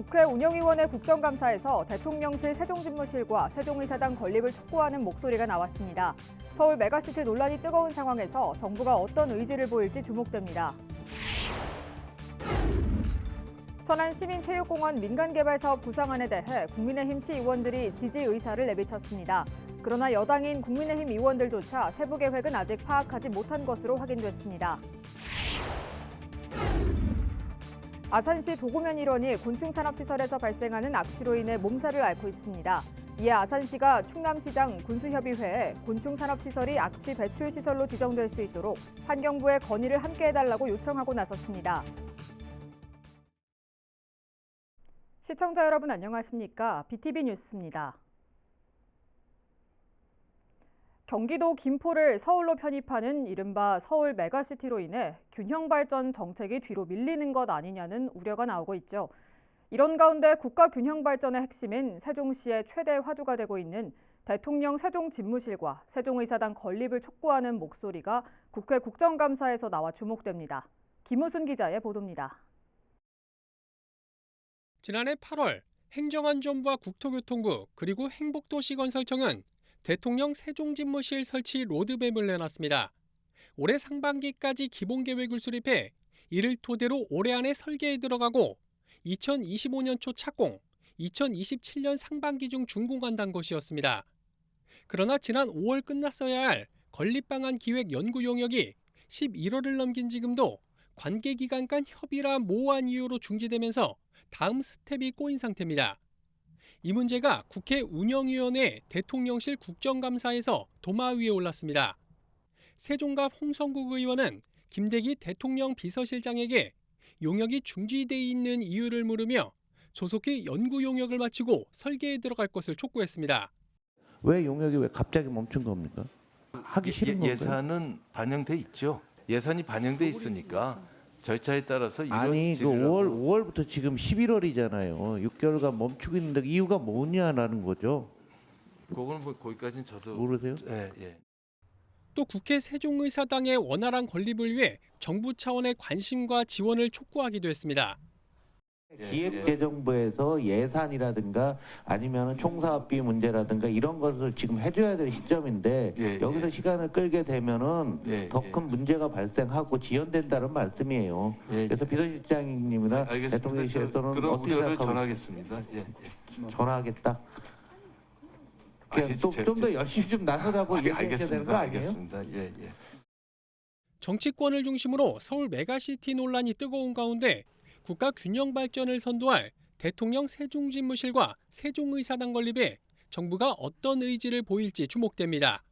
국회 운영위원회 국정감사에서 대통령실 세종집무실과 세종의사당 건립을 촉구하는 목소리가 나왔습니다. 서울 메가시티 논란이 뜨거운 상황에서 정부가 어떤 의지를 보일지 주목됩니다. 천안시민체육공원 민간개발사업 구상안에 대해 국민의힘 시의원들이 지지 의사를 내비쳤습니다. 그러나 여당인 국민의힘 의원들조차 세부 계획은 아직 파악하지 못한 것으로 확인됐습니다. 아산시 도구면 일원이 곤충산업시설에서 발생하는 악취로 인해 몸살을 앓고 있습니다. 이에 아산시가 충남시장 군수협의회에 곤충산업시설이 악취 배출 시설로 지정될 수 있도록 환경부의 건의를 함께 해달라고 요청하고 나섰습니다. 시청자 여러분 안녕하십니까? BTV 뉴스입니다. 경기도 김포를 서울로 편입하는 이른바 서울 메가시티로 인해 균형발전 정책이 뒤로 밀리는 것 아니냐는 우려가 나오고 있죠. 이런 가운데 국가균형발전의 핵심인 세종시의 최대 화두가 되고 있는 대통령 세종집무실과 세종의사당 건립을 촉구하는 목소리가 국회 국정감사에서 나와 주목됩니다. 김우순 기자의 보도입니다. 지난해 8월 행정안전부와 국토교통부 그리고 행복도시건설청은 대통령 세종집무실 설치 로드맵을 내놨습니다. 올해 상반기까지 기본계획을 수립해 이를 토대로 올해 안에 설계에 들어가고 2025년 초 착공, 2027년 상반기 중 준공한다는 것이었습니다. 그러나 지난 5월 끝났어야 할 건립방안 기획 연구 용역이 11월을 넘긴 지금도 관계기관 간 협의라 모호한 이유로 중지되면서 다음 스텝이 꼬인 상태입니다. 이 문제가 국회 운영위원회 대통령실 국정감사에서 도마 위에 올랐습니다. 세종갑 홍성국 의원은 김대기 대통령 비서실장에게 용역이 중지돼 있는 이유를 물으며 조속히 연구 용역을 마치고 설계에 들어갈 것을 촉구했습니다. 왜 용역이 왜 갑자기 멈춘 겁니까? 하기 싫은 건가요? 예산은 반영돼 있죠. 예산이 반영돼 있으니까 절차에 따라서 아니 그 이루어지리라고. 5월부터 지금 11월이잖아요. 6개월간 멈추고 있는데 이유가 뭐냐라는 거죠. 그거는 뭐 거기까지는 저도 모르세요? 예. 또 국회 세종의사당의 원활한 건립을 위해 정부 차원의 관심과 지원을 촉구하기도 했습니다. 기획재정부에서 예산이라든가 아니면 총사업비 문제라든가 이런 것을 지금 해줘야 될 시점인데 여기서 시간을 끌게 되면은 더 큰 문제가 발생하고 지연된다는 말씀이에요. 그래서 비서실장님이나 대통령실에서는 그런 어떻게 우려를 생각하고 전하겠습니다. 전화하겠다. 좀 더 열심히 좀 나서라고 얘기하셔야 되는 거 아니에요? 알겠습니다. 정치권을 중심으로 서울 메가시티 논란이 뜨거운 가운데 국가 균형 발전을 선도할 대통령 세종집무실과 세종의사당 건립에 정부가 어떤 의지를 보일지 주목됩니다.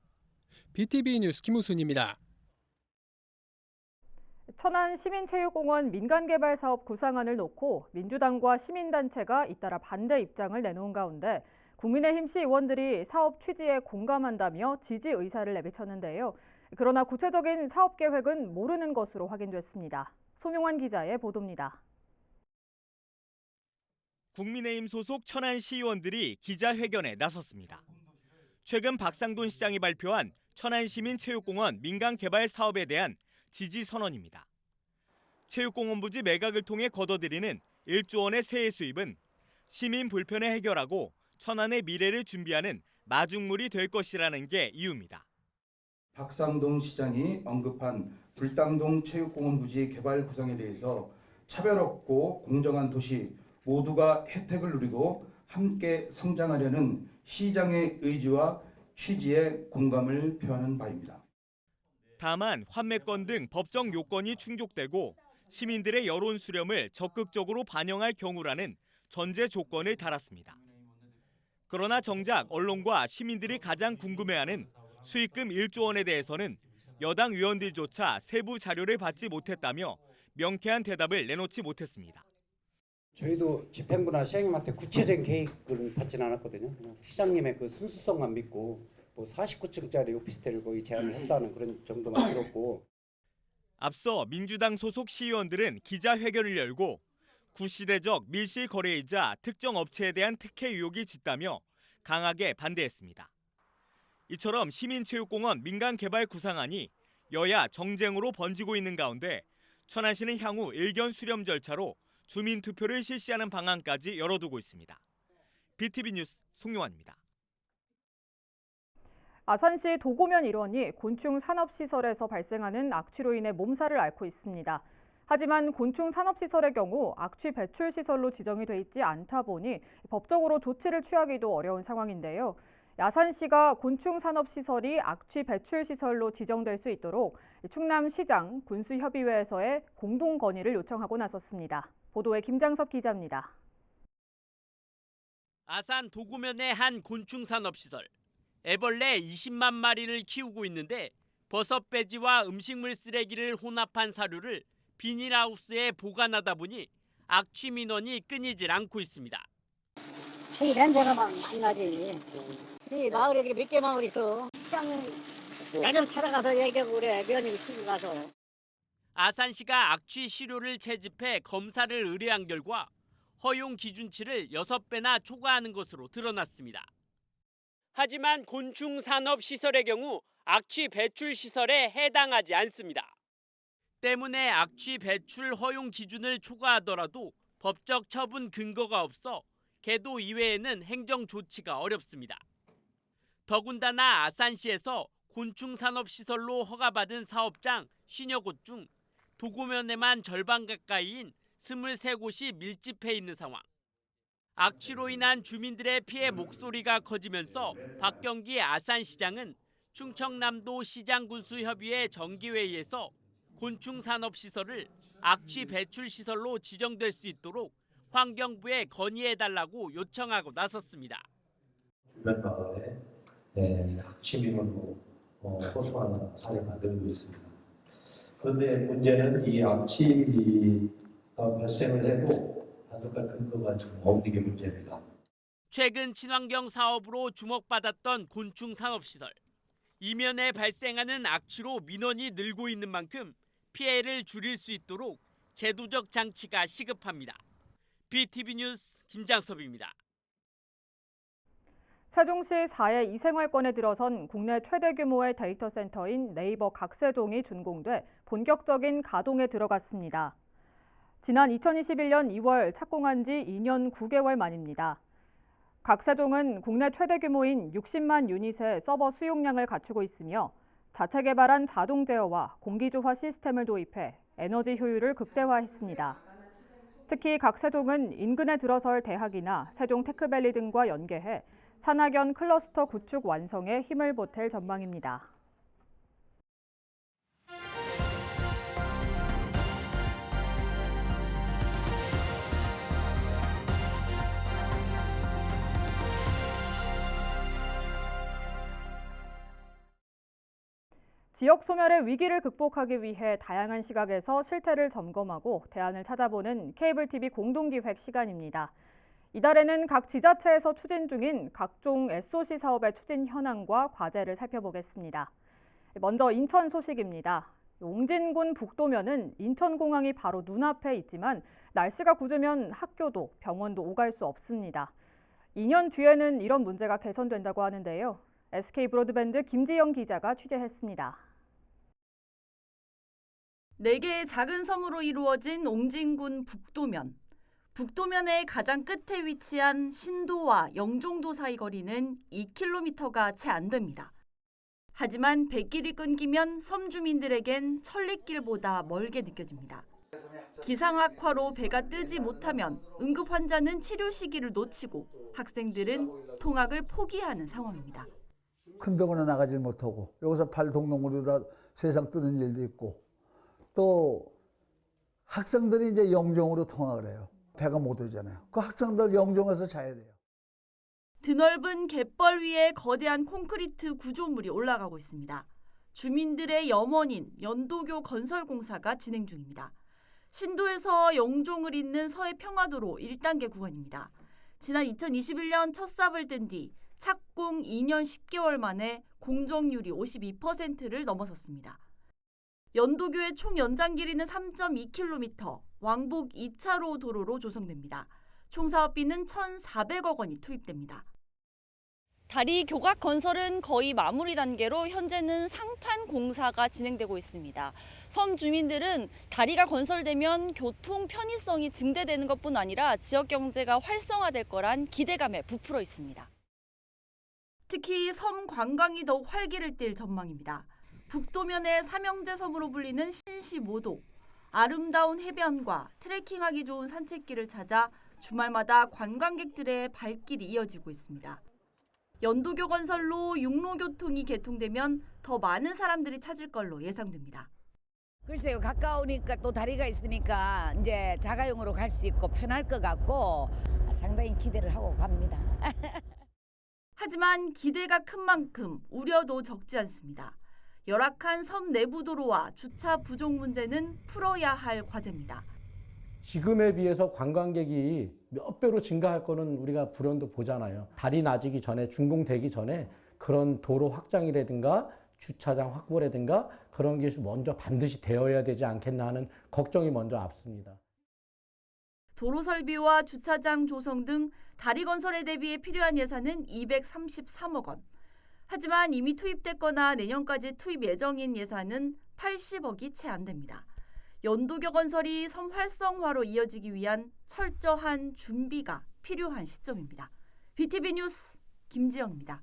BTV 뉴스 김우순입니다. 천안 시민체육공원 민간개발사업 구상안을 놓고 민주당과 시민단체가 잇따라 반대 입장을 내놓은 가운데 국민의힘 시의원들이 사업 취지에 공감한다며 지지 의사를 내비쳤는데요. 그러나 구체적인 사업 계획은 모르는 것으로 확인됐습니다. 손용환 기자의 보도입니다. 국민의힘 소속 천안 시의원들이 기자회견에 나섰습니다. 최근 박상돈 시장이 발표한 천안시민체육공원 민간개발 사업에 대한 지지 선언입니다. 체육공원 부지 매각을 통해 거둬들이는 1조 원의 세액 수입은 시민 불편을 해결하고 천안의 미래를 준비하는 마중물이 될 것이라는 게 이유입니다. 박상동 시장이 언급한 불당동 체육공원 부지 개발 구상에 대해서 차별 없고 공정한 도시 모두가 혜택을 누리고 함께 성장하려는 시장의 의지와 취지에 공감을 표하는 바입니다. 다만 환매권 등 법정 요건이 충족되고 시민들의 여론 수렴을 적극적으로 반영할 경우라는 전제 조건을 달았습니다. 그러나 정작 언론과 시민들이 가장 궁금해하는 수익금 1조 원에 대해서는 여당 의원들조차 세부 자료를 받지 못했다며 명쾌한 대답을 내놓지 못했습니다. 저희도 집행부나 시장님한테 구체적인 계획을 받지는 않았거든요. 그냥 시장님의 그 순수성만 믿고 뭐 49층짜리 오피스텔을 거의 제안을 한다는 그런 정도만 들었고. 앞서 민주당 소속 시의원들은 기자회견을 열고 구시대적 밀실 거래이자 특정 업체에 대한 특혜 의혹이 짙다며 강하게 반대했습니다. 이처럼 시민체육공원 민간개발 구상안이 여야 정쟁으로 번지고 있는 가운데 천안시는 향후 의견 수렴 절차로 주민 투표를 실시하는 방안까지 열어두고 있습니다. BTV 뉴스 송용환입니다. 아산시 도고면 일원이 곤충 산업시설에서 발생하는 악취로 인해 몸살을 앓고 있습니다. 하지만 곤충 산업시설의 경우 악취 배출 시설로 지정이 돼 있지 않다 보니 법적으로 조치를 취하기도 어려운 상황인데요. 아산시가 곤충 산업시설이 악취 배출 시설로 지정될 수 있도록 충남시장 군수협의회에서의 공동 건의를 요청하고 나섰습니다. 보도에 김장섭 기자입니다. 아산 도구면의 한 곤충 산업시설. 애벌레 20만 마리를 키우고 있는데 버섯 배지와 음식물 쓰레기를 혼합한 사료를 비닐하우스에 보관하다 보니 악취 민원이 끊이질 않고 있습니다. 이 냄새가 막 나지. 이 마을에 이렇게 몇 개 마을 있어. 시장 매점 찾아가서 얘기하고 그래. 면이 치고 가서. 아산시가 악취 시료를 채집해 검사를 의뢰한 결과 허용 기준치를 6배나 초과하는 것으로 드러났습니다. 하지만 곤충 산업 시설의 경우 악취 배출 시설에 해당하지 않습니다. 때문에 악취 배출 허용 기준을 초과하더라도 법적 처분 근거가 없어 계도 이외에는 행정 조치가 어렵습니다. 더군다나 아산시에서 곤충 산업 시설로 허가받은 사업장 50곳 중 도고면에만 절반 가까이인 23곳이 밀집해 있는 상황. 악취로 인한 주민들의 피해 목소리가 커지면서 박경기 아산시장은 충청남도 시장군수협의회 정기회의에서 곤충산업시설을 악취 배출시설로 지정될 수 있도록 환경부에 건의해달라고 요청하고 나섰습니다. 주변 마을에 악취 민원으로 호소하는 사례가 늘고 있습니다. 그런데 문제는 이 악취 발생을 해도 단속할 근거가 좀 없는 게 문제입니다. 최근 친환경 사업으로 주목받았던 곤충 산업시설. 이면에 발생하는 악취로 민원이 늘고 있는 만큼 피해를 줄일 수 있도록 제도적 장치가 시급합니다. BTV 뉴스 김장섭입니다. 세종시 4회 이생활권에 들어선 국내 최대 규모의 데이터 센터인 네이버 각세종이 준공돼 본격적인 가동에 들어갔습니다. 지난 2021년 2월 착공한 지 2년 9개월 만입니다. 각세종은 국내 최대 규모인 60만 유닛의 서버 수용량을 갖추고 있으며 자체 개발한 자동 제어와 공기조화 시스템을 도입해 에너지 효율을 극대화했습니다. 특히 각세종은 인근에 들어설 대학이나 세종 테크밸리 등과 연계해 산학연 클러스터 구축 완성에 힘을 보탤 전망입니다. 지역 소멸의 위기를 극복하기 위해 다양한 시각에서 실태를 점검하고 대안을 찾아보는 케이블 TV 공동기획 시간입니다. 이달에는 각 지자체에서 추진 중인 각종 SOC 사업의 추진 현황과 과제를 살펴보겠습니다. 먼저 인천 소식입니다. 옹진군 북도면은 인천공항이 바로 눈앞에 있지만 날씨가 굳으면 학교도 병원도 오갈 수 없습니다. 2년 뒤에는 이런 문제가 개선된다고 하는데요. SK브로드밴드 김지영 기자가 취재했습니다. 4개의 작은 섬으로 이루어진 옹진군 북도면. 북도면의 가장 끝에 위치한 신도와 영종도 사이 거리는 2km가 채 안 됩니다. 하지만 뱃길이 끊기면 섬 주민들에겐 천리길보다 멀게 느껴집니다. 기상 악화로 배가 뜨지 못하면 응급 환자는 치료 시기를 놓치고 학생들은 통학을 포기하는 상황입니다. 큰 병원에 나가지 못하고 여기서 발 동동으로다 세상 뜨는 일도 있고 또 학생들이 이제 영종으로 통학을 해요. 배가 못 오잖아요. 그 학생들 영종에서 자야 돼요. 드넓은 갯벌 위에 거대한 콘크리트 구조물이 올라가고 있습니다. 주민들의 염원인 연도교 건설공사가 진행 중입니다. 신도에서 영종을 잇는 서해 평화도로 1단계 구간입니다. 지난 2021년 첫 삽을 뗀 뒤 착공 2년 10개월 만에 공정률이 52%를 넘어섰습니다. 연도교의 총 연장 길이는 3.2km, 왕복 2차로 도로로 조성됩니다. 총 사업비는 1,400억 원이 투입됩니다. 다리 교각 건설은 거의 마무리 단계로 현재는 상판 공사가 진행되고 있습니다. 섬 주민들은 다리가 건설되면 교통 편의성이 증대되는 것뿐 아니라 지역 경제가 활성화될 거란 기대감에 부풀어 있습니다. 특히 섬 관광이 더욱 활기를 띨 전망입니다. 북도면의 삼형제 섬으로 불리는 신시모도. 아름다운 해변과 트레킹하기 좋은 산책길을 찾아 주말마다 관광객들의 발길이 이어지고 있습니다. 연도교 건설로 육로교통이 개통되면 더 많은 사람들이 찾을 걸로 예상됩니다. 글쎄요, 가까우니까 또 다리가 있으니까 이제 자가용으로 갈 수 있고 편할 것 같고 상당히 기대를 하고 갑니다. 하지만 기대가 큰 만큼 우려도 적지 않습니다. 열악한 섬 내부 도로와 주차 부족 문제는 풀어야 할 과제입니다. 지금에 비해서 관광객이 몇 배로 증가할 거는 우리가 불현도 보잖아요. 달이 낮기 전에, 준공되기 전에 그런 도로 확장이라든가 주차장 확보라든가 그런 게 먼저 반드시 되어야 되지 않겠나 하는 걱정이 먼저 앞섭니다. 도로 설비와 주차장 조성 등 다리 건설에 대비해 필요한 예산은 233억 원. 하지만 이미 투입됐거나 내년까지 투입 예정인 예산은 80억이 채 안 됩니다. 연도교 건설이 섬 활성화로 이어지기 위한 철저한 준비가 필요한 시점입니다. BTV 뉴스 김지영입니다.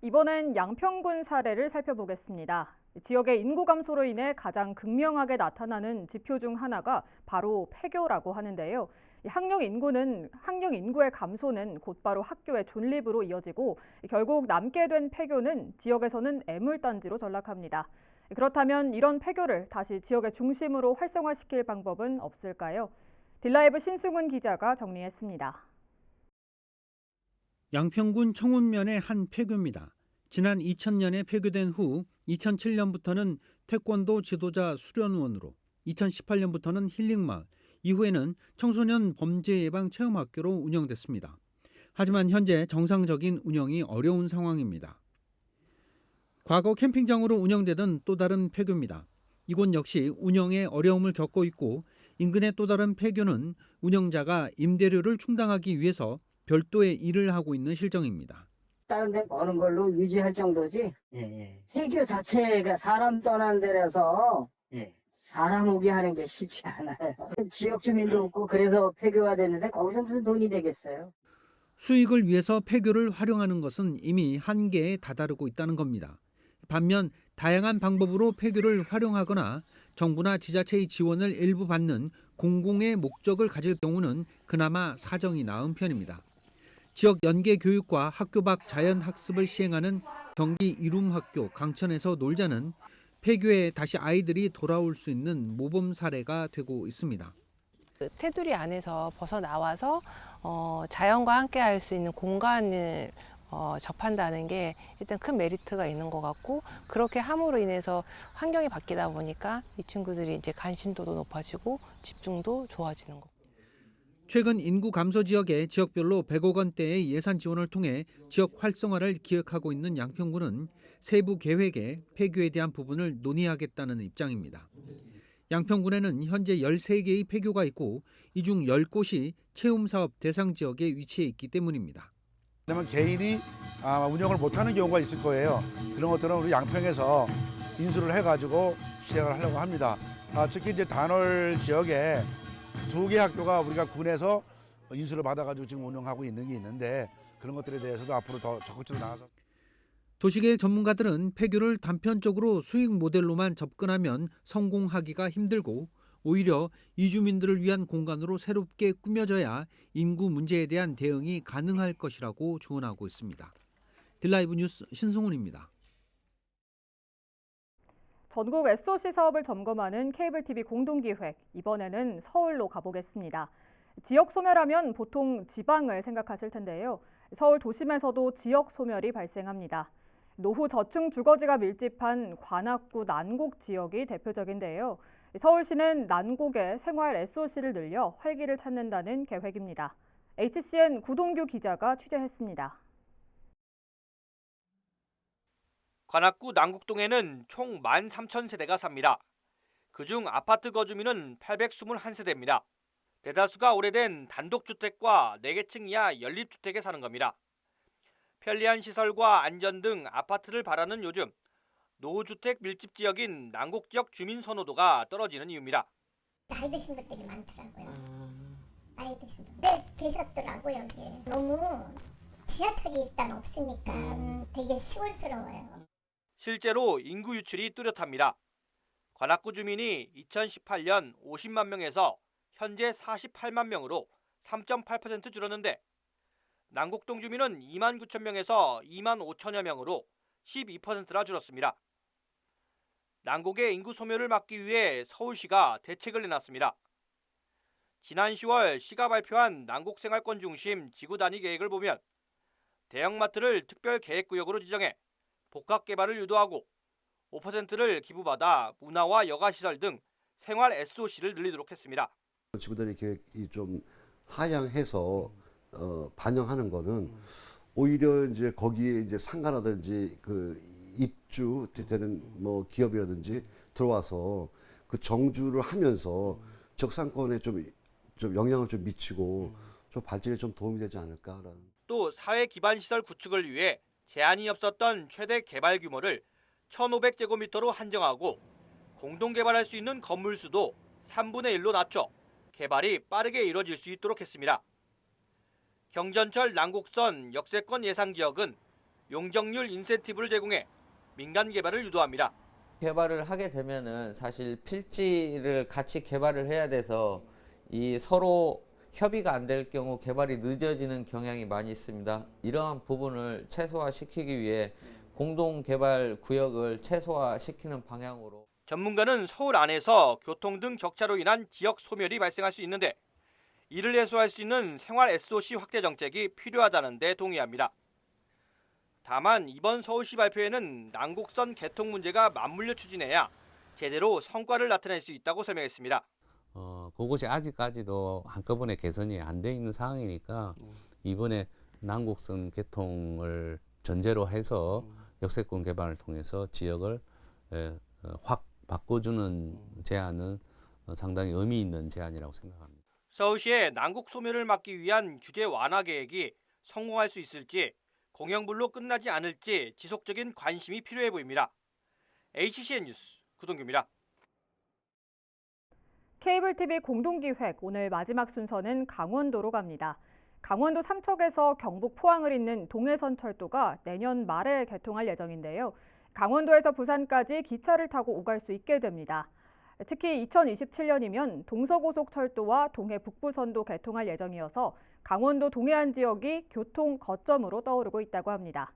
이번엔 양평군 사례를 살펴보겠습니다. 지역의 인구 감소로 인해 가장 극명하게 나타나는 지표 중 하나가 바로 폐교라고 하는데요. 학령 인구의 감소는 곧바로 학교의 존립으로 이어지고 결국 남게 된 폐교는 지역에서는 애물단지로 전락합니다. 그렇다면 이런 폐교를 다시 지역의 중심으로 활성화시킬 방법은 없을까요? 딜라이브 신승훈 기자가 정리했습니다. 양평군 청운면의 한 폐교입니다. 지난 2000년에 폐교된 후 2007년부터는 태권도 지도자 수련원으로, 2018년부터는 힐링마을, 이후에는 청소년 범죄 예방 체험학교로 운영됐습니다. 하지만 현재 정상적인 운영이 어려운 상황입니다. 과거 캠핑장으로 운영되던 또 다른 폐교입니다. 이곳 역시 운영에 어려움을 겪고 있고 인근의 또 다른 폐교는 운영자가 임대료를 충당하기 위해서 별도의 일을 하고 있는 실정입니다. 다른 데 버는 걸로 유지할 정도지. 폐교 자체가 사람 떠난 데라서 사람 오게 하는 게 쉽지 않아요. 지역 주민도 없고 그래서 폐교가 됐는데 거기서 무슨 돈이 되겠어요. 수익을 위해서 폐교를 활용하는 것은 이미 한계에 다다르고 있다는 겁니다. 반면 다양한 방법으로 폐교를 활용하거나 정부나 지자체의 지원을 일부 받는 공공의 목적을 가질 경우는 그나마 사정이 나은 편입니다. 지역 연계 교육과 학교 밖 자연학습을 시행하는 경기 이룸학교 강천에서 놀자는 폐교에 다시 아이들이 돌아올 수 있는 모범 사례가 되고 있습니다. 테두리 안에서 벗어나와서 자연과 함께 할 수 있는 공간을 접한다는 게 일단 큰 메리트가 있는 것 같고, 그렇게 함으로 인해서 환경이 바뀌다 보니까 이 친구들이 이제 관심도도 높아지고 집중도 좋아지는 거. 최근 인구 감소 지역에 지역별로 100억 원대의 예산 지원을 통해 지역 활성화를 기획하고 있는 양평군은 세부 계획에 폐교에 대한 부분을 논의하겠다는 입장입니다. 양평군에는 현재 13개의 폐교가 있고 이 중 10곳이 체험사업 대상 지역에 위치해 있기 때문입니다. 그러면 개인이 운영을 못하는 경우가 있을 거예요. 그런 것들은 우리 양평에서 인수를 해가지고 시행을 하려고 합니다. 특히 이제 단월 지역에 2개 학교가 우리가 군에서 인수를 받아가지고 지금 운영하고 있는 게 있는데 그런 것들에 대해서도 앞으로 더 적극적으로 나가서. 도시계획 전문가들은 폐교를 단편적으로 수익 모델로만 접근하면 성공하기가 힘들고 오히려 이주민들을 위한 공간으로 새롭게 꾸며져야 인구 문제에 대한 대응이 가능할 것이라고 조언하고 있습니다. 딜라이브 뉴스 신승훈입니다. 전국 SOC 사업을 점검하는 케이블 TV 공동기획, 이번에는 서울로 가보겠습니다. 지역 소멸하면 보통 지방을 생각하실 텐데요. 서울 도심에서도 지역 소멸이 발생합니다. 노후 저층 주거지가 밀집한 관악구 난곡 지역이 대표적인데요. 서울시는 난곡의 생활 SOC를 늘려 활기를 찾는다는 계획입니다. HCN 구동규 기자가 취재했습니다. 관악구 난곡동에는 총 13,000세대가 삽니다. 그중 아파트 거주민은 821세대입니다. 대다수가 오래된 단독주택과 4개층 이하 연립주택에 사는 겁니다. 편리한 시설과 안전 등 아파트를 바라는 요즘 노후주택 밀집 지역인 난곡 지역 주민 선호도가 떨어지는 이유입니다. 나이 드신 분들이 많더라고요. 나이 드신 분들. 네, 계셨더라고요, 여기에. 너무 지하철이 일단 없으니까 되게 시골스러워요. 실제로 인구 유출이 뚜렷합니다. 관악구 주민이 2018년 50만 명에서 현재 48만 명으로 3.8% 줄었는데 난곡동 주민은 2만 9천 명에서 2만 5천여 명으로 12%나 줄었습니다. 난곡의 인구 소멸을 막기 위해 서울시가 대책을 내놨습니다. 지난 10월 시가 발표한 난곡 생활권 중심 지구 단위 계획을 보면 대형마트를 특별 계획구역으로 지정해 복합 개발을 유도하고 5%를 기부받아 문화와 여가시설 등 생활 SOC를 늘리도록 했습니다. 지구단위 계획이 좀 하향해서 반영하는 거는 오히려 이제 거기에 이제 상가라든지 그 입주되는 뭐 기업이라든지 들어와서 그 정주를 하면서 적상권에 좀 영향을 좀 미치고 좀 발전에 좀 도움이 되지 않을까라는. 또 사회 기반 시설 구축을 위해 제한이 없었던 최대 개발 규모를 1,500제곱미터로 한정하고 공동 개발할 수 있는 건물 수도 3분의 1로 낮춰 개발이 빠르게 이뤄질 수 있도록 했습니다. 경전철 난곡선 역세권 예상 지역은 용적률 인센티브를 제공해 민간 개발을 유도합니다. 개발을 하게 되면은 사실 필지를 같이 개발을 해야 돼서 이 서로 협의가 안 될 경우 개발이 늦어지는 경향이 많이 있습니다. 이러한 부분을 최소화시키기 위해 공동개발 구역을 최소화시키는 방향으로. 전문가는 서울 안에서 교통 등 적차로 인한 지역 소멸이 발생할 수 있는데 이를 해소할 수 있는 생활 SOC 확대 정책이 필요하다는 데 동의합니다. 다만 이번 서울시 발표에는 난곡선 개통 문제가 맞물려 추진해야 제대로 성과를 나타낼 수 있다고 설명했습니다. 그것이 아직까지도 한꺼번에 개선이 안 돼 있는 상황이니까 이번에 난곡선 개통을 전제로 해서 역세권 개발을 통해서 지역을 확 바꿔주는 제안은 상당히 의미 있는 제안이라고 생각합니다. 서울시의 난곡 소멸을 막기 위한 규제 완화 계획이 성공할 수 있을지 공영불로 끝나지 않을지 지속적인 관심이 필요해 보입니다. HCN 뉴스 구동규입니다. 케이블 TV 공동기획 오늘 마지막 순서는 강원도로 갑니다. 강원도 삼척에서 경북 포항을 잇는 동해선 철도가 내년 말에 개통할 예정인데요. 강원도에서 부산까지 기차를 타고 오갈 수 있게 됩니다. 특히 2027년이면 동서고속철도와 동해 북부선도 개통할 예정이어서 강원도 동해안 지역이 교통 거점으로 떠오르고 있다고 합니다.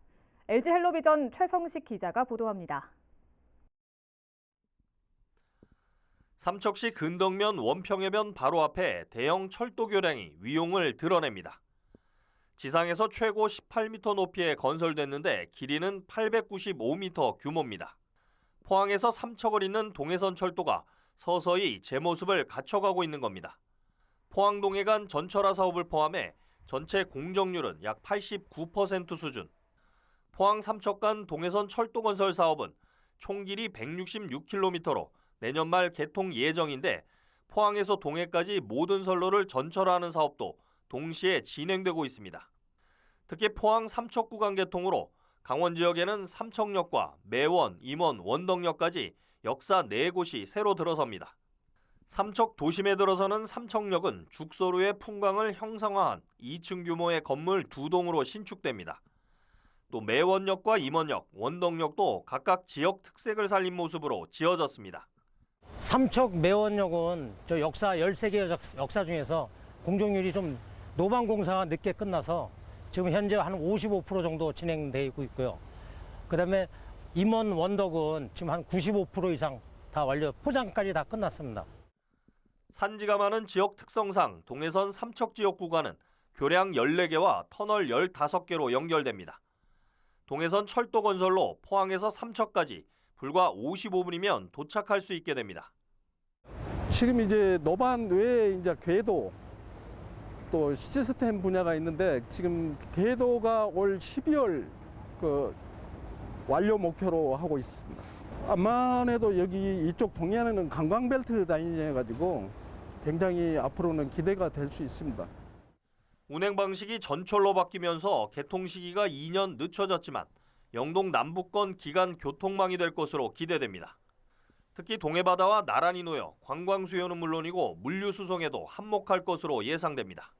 LG 헬로비전 최성식 기자가 보도합니다. 삼척시 근덕면 원평해변 바로 앞에 대형 철도 교량이 위용을 드러냅니다. 지상에서 최고 18m 높이에 건설됐는데 길이는 895m 규모입니다. 포항에서 삼척을 잇는 동해선 철도가 서서히 제 모습을 갖춰가고 있는 겁니다. 포항동해 간 전철화 사업을 포함해 전체 공정률은 약 89% 수준. 포항 삼척 간 동해선 철도 건설 사업은 총 길이 166km로 내년 말 개통 예정인데 포항에서 동해까지 모든 선로를 전철화하는 사업도 동시에 진행되고 있습니다. 특히 포항 삼척 구간 개통으로 강원 지역에는 삼척역과 매원, 임원, 원덕역까지 역사 4곳이 새로 들어섭니다. 삼척 도심에 들어서는 삼척역은 죽소루의 풍광을 형상화한 2층 규모의 건물 2동으로 신축됩니다. 또 매원역과 임원역, 원덕역도 각각 지역 특색을 살린 모습으로 지어졌습니다. 삼척 매원역은 저 역사 13개 역사 중에서 공정률이 좀 노방 공사가 늦게 끝나서 지금 현재 한 55% 정도 진행되고 있고요. 그다음에 임원 원덕은 지금 한 95% 이상 다 완료, 포장까지 다 끝났습니다. 산지가 많은 지역 특성상 동해선 삼척 지역 구간은 교량 14개와 터널 15개로 연결됩니다. 동해선 철도 건설로 포항에서 삼척까지 불과 55분이면 도착할 수 있게 됩니다. 지금 이제 노반 외에 이제 궤도 또 시스템 분야가 있는데 지금 궤도가 올 12월 그 완료 목표로 하고 있습니다. 암만 해도 여기 이쪽 동해안에는 관광벨트 라인이 해가지고 굉장히 앞으로는 기대가 될 수 있습니다. 운행 방식이 전철로 바뀌면서 개통 시기가 2년 늦춰졌지만 영동 남부권 기간 교통망이 될 것으로 기대됩니다. 특히 동해바다와 나란히 놓여 관광 수요는 물론이고 물류 수송에도 한몫할 것으로 예상됩니다.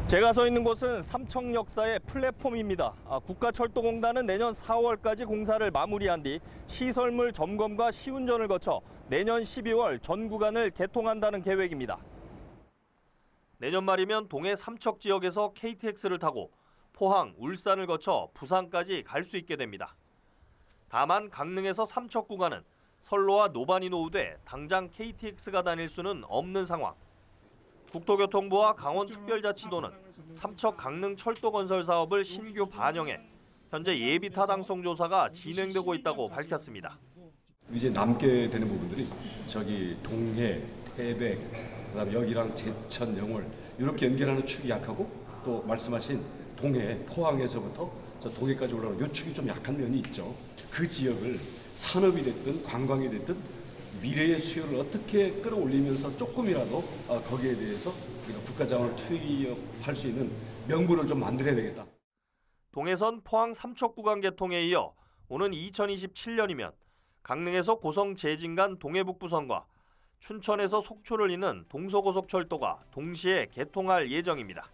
제가 서 있는 곳은 삼척역사의 플랫폼입니다. 국가철도공단은 내년 4월까지 공사를 마무리한 뒤 시설물 점검과 시운전을 거쳐 내년 12월 전 구간을 개통한다는 계획입니다. 내년 말이면 동해 삼척 지역에서 KTX를 타고 포항, 울산을 거쳐 부산까지 갈 수 있게 됩니다. 다만 강릉에서 삼척 구간은 선로와 노반이 노후돼 당장 KTX가 다닐 수는 없는 상황. 국토교통부와 강원특별자치도는 삼척 강릉 철도 건설 사업을 신규 반영해 현재 예비 타당성 조사가 진행되고 있다고 밝혔습니다. 이제 남게 되는 부분들이 저기 동해, 태백, 그다음에 여기랑 제천, 영월 이렇게 연결하는 축이 약하고 또 말씀하신 동해, 포항에서부터 저 동해까지 올라오는 이 축이 좀 약한 면이 있죠. 그 지역을 산업이 됐든 관광이 됐든 미래의 수요를 어떻게 끌어올리면서 조금이라도 거기에 대해서 우리가 국가 자원을 투입할 수 있는 명분을 좀 만들어야 되겠다. 동해선 포항 삼척 구간 개통에 이어 오는 2027년이면 강릉에서 고성 제진 간 동해북부선과 춘천에서 속초를 잇는 동서고속철도가 동시에 개통할 예정입니다.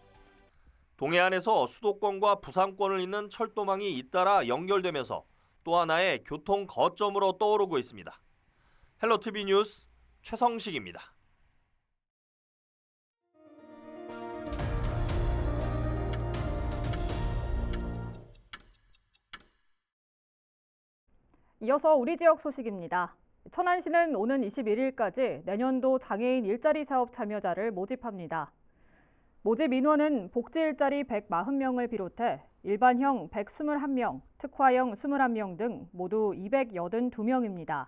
동해안에서 수도권과 부산권을 잇는 철도망이 잇따라 연결되면서 또 하나의 교통 거점으로 떠오르고 있습니다. 헬로티비 뉴스 최성식입니다. 이어서 우리 지역 소식입니다. 천안시는 오는 21일까지 내년도 장애인 일자리 사업 참여자를 모집합니다. 모집 인원은 복지 일자리 140명을 비롯해 일반형 121명, 특화형 21명 등 모두 282명입니다.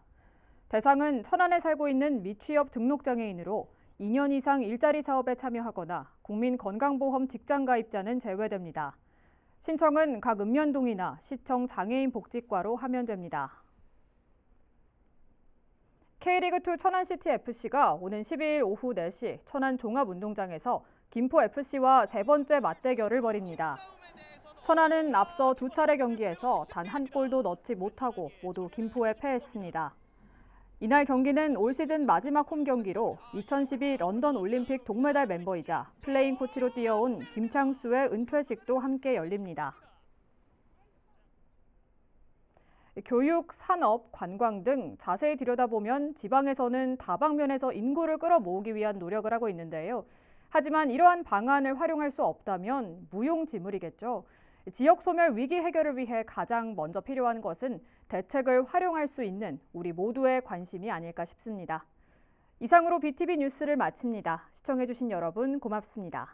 대상은 천안에 살고 있는 미취업 등록장애인으로 2년 이상 일자리 사업에 참여하거나 국민건강보험 직장가입자는 제외됩니다. 신청은 각 읍면동이나 시청 장애인복지과로 하면 됩니다. K리그2 천안시티FC가 오는 12일 오후 4시 천안 종합운동장에서 김포FC와 세 번째 맞대결을 벌입니다. 천안은 앞서 두 차례 경기에서 단 한 골도 넣지 못하고 모두 김포에 패했습니다. 이날 경기는 올 시즌 마지막 홈 경기로 2012 런던 올림픽 동메달 멤버이자 플레잉 코치로 뛰어온 김창수의 은퇴식도 함께 열립니다. 교육, 산업, 관광 등 자세히 들여다보면 지방에서는 다방면에서 인구를 끌어모으기 위한 노력을 하고 있는데요. 하지만 이러한 방안을 활용할 수 없다면 무용지물이겠죠. 지역 소멸 위기 해결을 위해 가장 먼저 필요한 것은 대책을 활용할 수 있는 우리 모두의 관심이 아닐까 싶습니다. 이상으로 BTV 뉴스를 마칩니다. 시청해주신 여러분 고맙습니다.